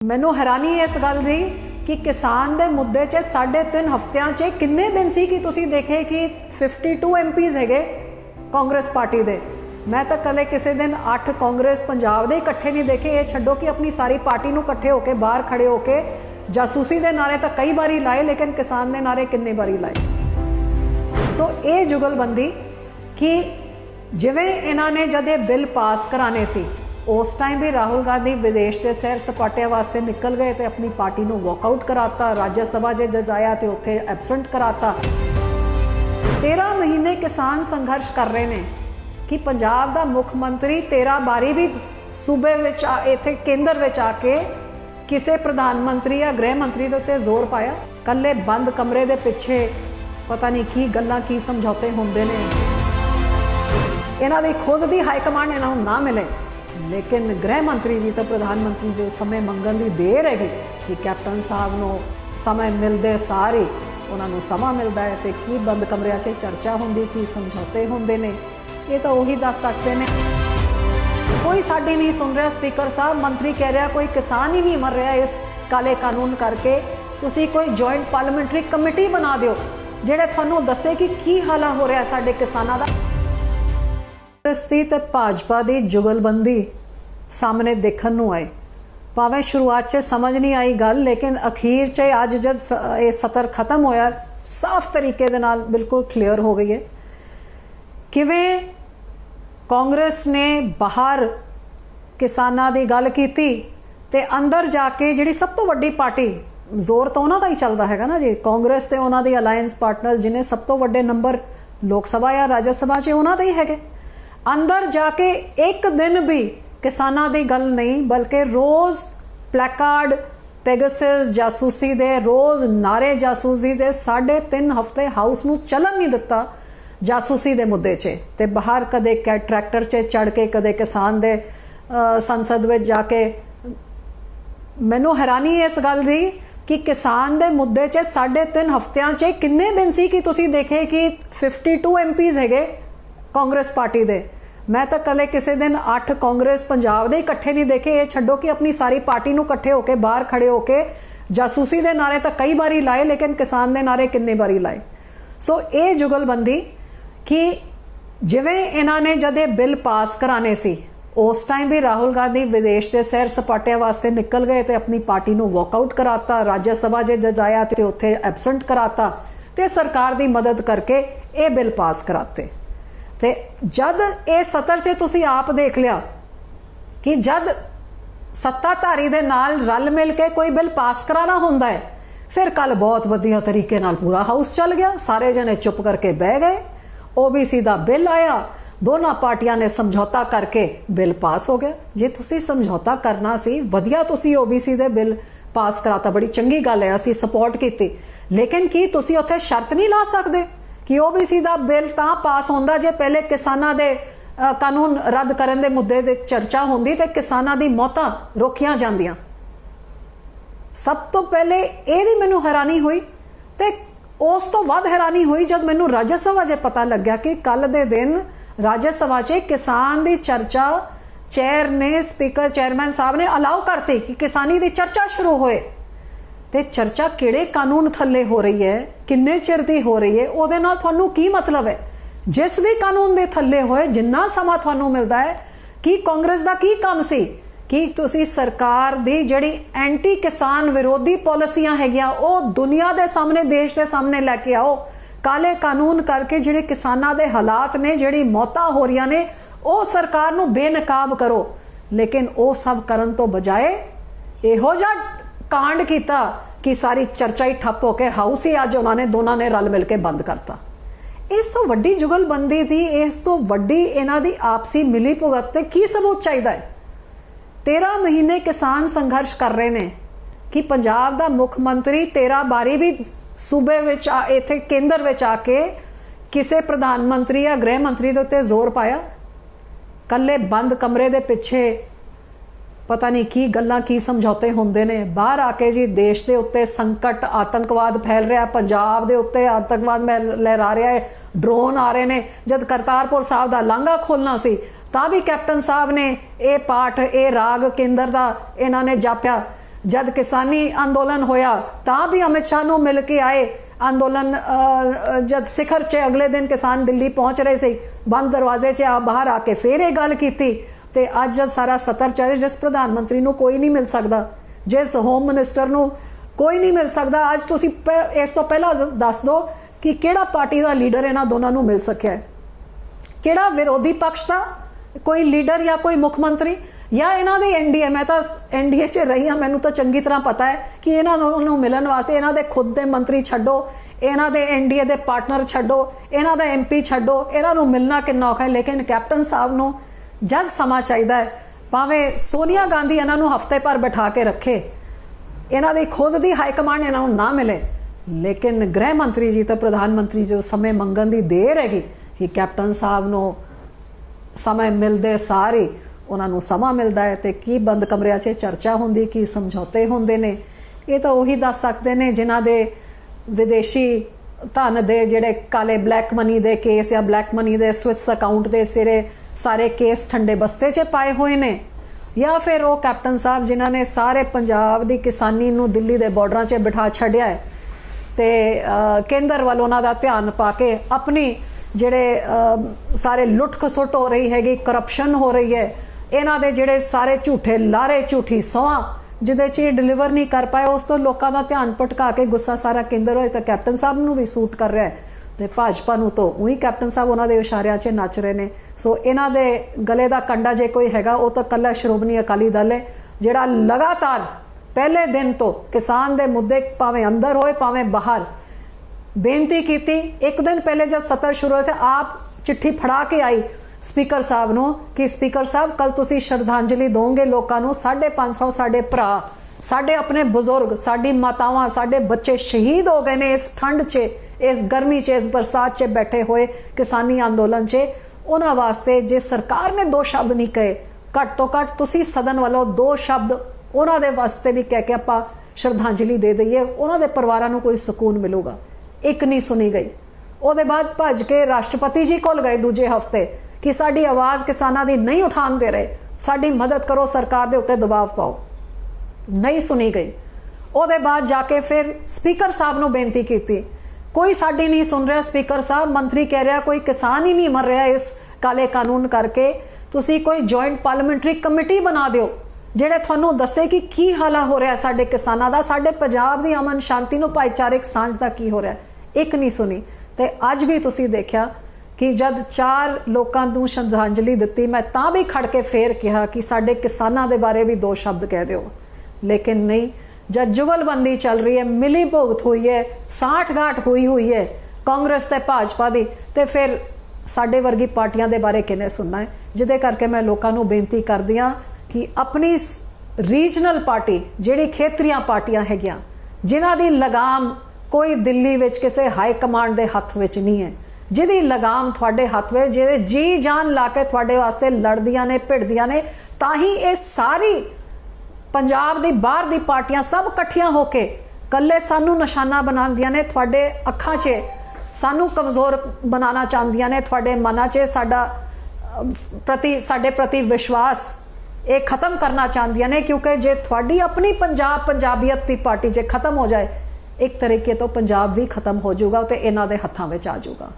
ਮੈਨੂੰ ਹੈਰਾਨੀ ਇਸ ਗੱਲ ਦੀ ਕਿ ਕਿਸਾਨ ਦੇ ਮੁੱਦੇ 'ਚ 3.5 ਹਫ਼ਤਿਆਂ 'ਚ ਕਿੰਨੇ ਦਿਨ ਸੀ ਕਿ ਤੁਸੀਂ ਦੇਖੇ ਕਿ 52 ਐਮਪੀਜ਼ ਹੈਗੇ ਕਾਂਗਰਸ ਪਾਰਟੀ ਦੇ। ਮੈਂ ਤਾਂ ਕਦੇ ਕਿਸੇ ਦਿਨ 8 ਕਾਂਗਰਸ ਪੰਜਾਬ ਦੇ ਇਕੱਠੇ ਨਹੀਂ ਦੇਖੇ। ਇਹ ਛੱਡੋ ਕਿ ਆਪਣੀ ਸਾਰੀ ਪਾਰਟੀ ਨੂੰ ਇਕੱਠੇ ਹੋ ਕੇ ਬਾਹਰ ਖੜੇ ਹੋ ਕੇ ਜਾਸੂਸੀ ਦੇ ਨਾਰੇ ਤਾਂ ਕਈ ਵਾਰੀ ਲਾਏ, ਲੇਕਿਨ ਕਿਸਾਨ ਦੇ ਨਾਰੇ ਕਿੰਨੇ ਵਾਰੀ ਲਾਏ। ਸੋ ਇਹ ਜੁਗਲਬੰਦੀ ਕਿ ਜਿਵੇਂ ਇਹਨਾਂ ਨੇ ਜਦ ਇਹ ਬਿੱਲ ਪਾਸ ਕਰਾਣੇ ਸੀ उस टाइम भी राहुल गांधी विदेश के सैर सपाटिया वास्ते निकल गए तो अपनी पार्टी को वॉकआउट कराता, राज्य सभा जज आया तो उत्थे एबसेंट कराता। 13 महीने किसान संघर्ष कर रहे हैं कि पंजाब का मुख्यमंत्री 13 बारी भी सूबे विच इत्थे केंद्र विच आके किसी प्रधानमंत्री या गृह मंत्री के उत्ते जोर पाया। कल्ले बंद कमरे के पिछे पता नहीं की गल्लां की समझौते होंदे ने। इन्हां दी खुद की हाईकमांड इन्हां नूं ना मिले, लेकिन गृह मंत्री जी तो प्रधानमंत्री जो समय मंगन की देर हैगी कि कैप्टन साहब को समय मिलते सारे उन्होंने समा मिलता है तो की बंद कमरिया च चर्चा होंगी, की समझौते होंदे ने, ये तो वही दस सकते हैं। कोई साडी नहीं सुन रहा स्पीकर साहब, मंत्री कह रहा कोई किसान ही नहीं मर रहा इस काले कानून करके। तुसी कोई जॉइंट पार्लीमेंट्री कमेटी बना दिओ जिहड़े तुहानूं दस्से कि की हाल हो रहा साडे किसानां दा। ते भाजपा की जुगलबंदी सामने देखने नूं आए। भावें शुरुआत च समझ नहीं आई गल, लेकिन अखीर च अज जब ये सत्र खत्म होया साफ तरीके दे नाल बिल्कुल क्लीयर हो गई है किवें कांग्रेस ने बाहर किसानां दी गल कीती ते अंदर जाके जिहड़ी सब तो वड्डी पार्टी, जोर तो उन्हां दा ही चलदा हैगा ना जी, कांग्रेस ते उन्हां दी अलायंस पार्टनर जिन्हें सब तो वड्डे नंबर लोक सभा या राज्य सभा च उन्हां दे ही हैगे, अंदर जाके एक दिन भी किसानां दी गल नहीं, बल्कि रोज़ प्लैकार्ड पेगासस जासूसी दे, रोज़ नारे जासूसी दे। 3.5 हफ्ते हाउस नूं चलन नहीं दिता जासूसी दे मुद्दे च। ते बाहर कदे ट्रैक्टर च चढ़ के कदे किसान दे संसद में जाके। मैनूं हैरानी इस गल दी कि किसान दे मुद्दे च 3.5 हफ्तियां च किन्ने दिन सी कि तुसीं देखे कि 52 एमपीज़ हैगे कांग्रेस पार्टी दे। मैं तो कदे किसी दिन 8 कांग्रेस पंजाब दे इकट्ठे नहीं देखे। ये छड्डो कि अपनी सारी पार्टी को इकट्ठे होकर बाहर खड़े होके जासूसी के नारे तो कई बारी लाए, लेकिन किसान के नारे किन्ने बारी लाए। सो ये जुगलबंदी कि जिवें इन्हां ने जद ये बिल पास कराने सी उस टाइम भी राहुल गांधी विदेश के सैर सपाटिया वास्ते निकल गए तो अपनी पार्टी को वॉकआउट कराता, राज्य सभा जज आया तो उत्थे एबसेंट कराता तो सरकार की मदद करके ये बिल पास कराते। ते जद ये सत्र च तुसी आप देख लिया कि जद सत्ताधारी दे नाल रल मिल के कोई बिल पास कराना होंदा है, फिर कल बहुत वधिया तरीके नाल पूरा हाउस चल गया, सारे जने चुप करके बह गए। ओबीसी दा बिल आया, दोनों पार्टियां ने समझौता करके बिल पास हो गया। जे तुसी समझौता करना सी, वधिया तुसी ओबीसी दे बिल पास कराता, बड़ी चंगी गल है, असीं सपोर्ट कीती, लेकिन की तुसी उत्थे शर्त नहीं ला सकदे कि ओबीसी का बिल तां पास होंदा जे पहले किसानां दे कानून रद्द करन दे मुद्दे ते चर्चा होंदी ते किसानां दी मौतां रोकियां जांदियां। सब तो पहले ये मैनूं हैरानी हुई ते उस तो वध हैरानी हुई जब मैनूं राज्य सभा च पता लग्या कि कल दे दिन राज्य सभा च किसान दी चर्चा चेयर ने, स्पीकर चेयरमैन साहब ने अलाउ करती कि किसानी दी चर्चा शुरू होए। ते चर्चा किहड़े कानून थल्ले हो रही है, किन्ने चिर दी हो रही है, उहदे नाल तुहानूं की मतलब है। जिस भी कानून दे थल्ले होए जिन्ना समा तुहानूं मिलदा है, कि कांग्रेस दा की काम सी कि तुसी सरकार दी जिहड़ी एंटी किसान विरोधी पॉलिसियां हैगियां वो दुनिया दे सामने, देश दे सामने लैके आओ। काले कानून करके जिहड़े किसानां दे हालात ने, जिहड़ी मौतां हो रही ने, वो सरकार नूं बेनकाब करो। लेकिन वो सब करन तो बजाए इहो जिहा कांड किया कि सारी चर्चा ही ठप होके हाउस ही अज उन्होंने दोनों ने रल मिल के बंद करता। इस तो वड्डी जुगलबंदी थी, इस तो वड्डी इन्हां दी आपसी मिली भुगत ते की सबूत चाहिए है। 13 महीने किसान संघर्ष कर रहे हैं कि पंजाब का मुख्यमंत्री 13 बारी भी सूबे विच इत्थे केंद्र विच आके किसी प्रधानमंत्री या गृह मंत्री के उत्ते जोर पाया। कल्ले बंद कमरे के पिछे पता नहीं की गल्लां की समझौते होंदे ने। बाहर आके जी देश के उत्ते संकट, आतंकवाद फैल रहा, पंजाब के उत्ते आतंकवाद में लहरा रहा है, ड्रोन आ रहे हैं। जब करतारपुर साहब का लांघा खोलना सी तां भी कैप्टन साहब ने यह पाठ, यह राग केंद्र का इन्होंने जाप्या जब किसानी अंदोलन होया तां भी अमित शाह नूं मिल के आए। अंदोलन जब सिखर च अगले दिन किसान दिल्ली पहुंच रहे थे, बंद दरवाजे च बाहर आके फिर ये गल की। तो अज जब सारा सतर चले, जिस प्रधानमंत्री नूं कोई नहीं मिल सकता, जिस होम मिनिस्टर नूं कोई नहीं मिल सकता, अज तुसी इस तो पहला दस दो कि किहड़ा पार्टी का लीडर इन्हां दोनों नूं मिल सकिया है, किहड़ा विरोधी पक्ष का कोई लीडर या कोई मुख मंत्री या इन्हां दे एनडीए। मैं तो एनडीए च रही हाँ, मैनूं तो चंगी तरह पता है कि इन्हां नूं मिलण वास्ते इन्हां दे खुद दे मंत्री छड्डो, इन्हां दे एनडीए दे पार्टनर छड्डो, इन्हां दा एमपी छड्डो, इन्हां नूं मिलना कितना औखा है। लेकिन कैप्टन साहब नूं जद समा चाहिदा है, भावें सोनिया गांधी इन्हां नूं हफ्ते भर बिठा के रखे, इन्हां दी खुद दी हाईकमांड इन्हां नूं ना मिले, लेकिन गृह मंत्री जी तो प्रधानमंत्री जो समय मंगन दी देर हैगी कि कैप्टन साहब नूं समय मिलते सारे उन्होंने समा मिलता है। तो की बंद कमरिया च चर्चा होंदी, की समझौते होंदे ने, ये तो उही दस सकते हैं जिन्हां दे विदेशी धन दे जिहड़े काले ब्लैक मनी दे केस या ब्लैक मनी दे स्विस अकाउंट दे सिरे सारे केस ठंडे बस्ते च पाए हुए ने, या फिर वो कैप्टन साहब जिन्हां ने सारे पंजाब की किसानी नूं दिल्ली के बॉर्डर च बिठा छड्डिया है। तो केंद्र वाल उन्हां दा ध्यान पा के अपनी जिहड़े सारे लुट खसुट हो रही हैगी, करप्शन हो रही है, इन्हां दे जिहड़े सारे झूठे लारे झूठी सौहां जिहदे च ये डिलीवर नहीं कर पाए, उस तो लोगों का ध्यान भटका के गुस्सा सारा केंद्र होए। तो कैप्टन साहब नूं भी सूट कर रहा है, तो भाजपा नूं तो उही कैप्टन साहब उन्हां दे इशारियां च नच रहे ने। सो इन्हां दे गले दा कंडा जे कोई हैगा वो तो कल्ला श्रोमणी अकाली दल है, जिहड़ा लगातार पहले दिन तो किसान दे मुद्दे भावें अंदर होए भावें बाहर बेनती की। एक दिन पहले जब सत्र शुरू होया, आप चिट्ठी फड़ा के आई स्पीकर साहब नूं कि स्पीकर साहब कल तुसी श्रद्धांजलि दोगे लोगों नूं, 550 साडे भरा, साडे अपने बुजुर्ग, साडी मातावां, साडे बच्चे शहीद हो गए ने इस ठंड च, इस गर्मी च, इस बरसात च बैठे हुए किसानी अंदोलन च। उन्हां वास्ते जे सरकार ने 2 शब्द नहीं कहे, घट तो घट तुसी सदन वालों 2 शब्द उन्हां दे वास्ते भी कह के आपां श्रद्धांजलि दे दईए, उन्हां दे परिवारां नूं कोई सुकून मिलूगा। एक नहीं सुनी गई। उसदे बाद भज के राष्ट्रपति जी कोल गए दूजे हफ्ते कि साडी आवाज़ किसानां दी नहीं उठान दे रहे, साडी मदद करो, सरकार दे उत्ते दबाव पाओ, नहीं सुनी गई। उसदे बाद जाके फिर स्पीकर साहब नूं बेनती की, कोई साडी नहीं सुन रहा स्पीकर साहब, मंत्री कह रहा कोई किसान ही नहीं मर रहा इस काले कानून करके, तुसी कोई जॉइंट पार्लीमेंटरी कमेटी बना दिओ ਜਿਹੜੇ ਤੁਹਾਨੂੰ ਦੱਸੇ कि की ਹਾਲਾ हो रहा ਸਾਡੇ किसानां ਦਾ, ਸਾਡੇ ਪੰਜਾਬ ਦੀ ਅਮਨ ਸ਼ਾਂਤੀ ਨੂੰ ਭਾਈਚਾਰਕ ਸਾਂਝ ਦਾ ਕੀ ਹੋ ਰਿਹਾ। ਇੱਕ ਨਹੀਂ ਸੁਣੀ। ਤੇ ਅੱਜ ਵੀ ਤੁਸੀਂ ਦੇਖਿਆ कि जब 4 लोगों को श्रद्धांजलि दी, मैं तां भी खड़ के फिर कहा कि साडे किसानां दे बारे भी 2 शब्द कह दो, लेकिन नहीं। जब जुगलबंदी चल रही है, मिली भुगत हुई है, साठ गांठ हुई है कांग्रेस ते भाजपा दी, तो फिर साडे वर्गी पार्टियां दे बारे किने सुनना है। जिहदे करके मैं लोगों को बेनती करदी हां कि अपनी रीजनल पार्टी जिहड़ी खेतरीआं पार्टियां हैगियां, जिन्हां दी लगाम कोई दिल्ली विच किसी हाई कमांड दे हत्थ विच नहीं है, जिहदी लगाम थोड़े हत्थ में, जिहदे जी जान ला के थोड़े वास्ते लड़दियां ने भिड़दियां ने, तां ही ये सारी पंजाब दी बाहर दी पार्टियां सब इकट्ठियां होके कल्ले सानू निशाना बनांदियां ने, थोड़े अखां च सानू कमज़ोर बनाना चाहदियां ने, थोड़े मनां च साडे प्रति विश्वास ये खत्म करना चाहदियां ने। क्योंकि जे थोड़ी अपनी पंजाबियत की पार्टी जे खत्म हो जाए, एक तरीके तो पंजाब भी खत्म हो जाऊगा, तो इन्हां दे हत्थां विच आ जाऊगा।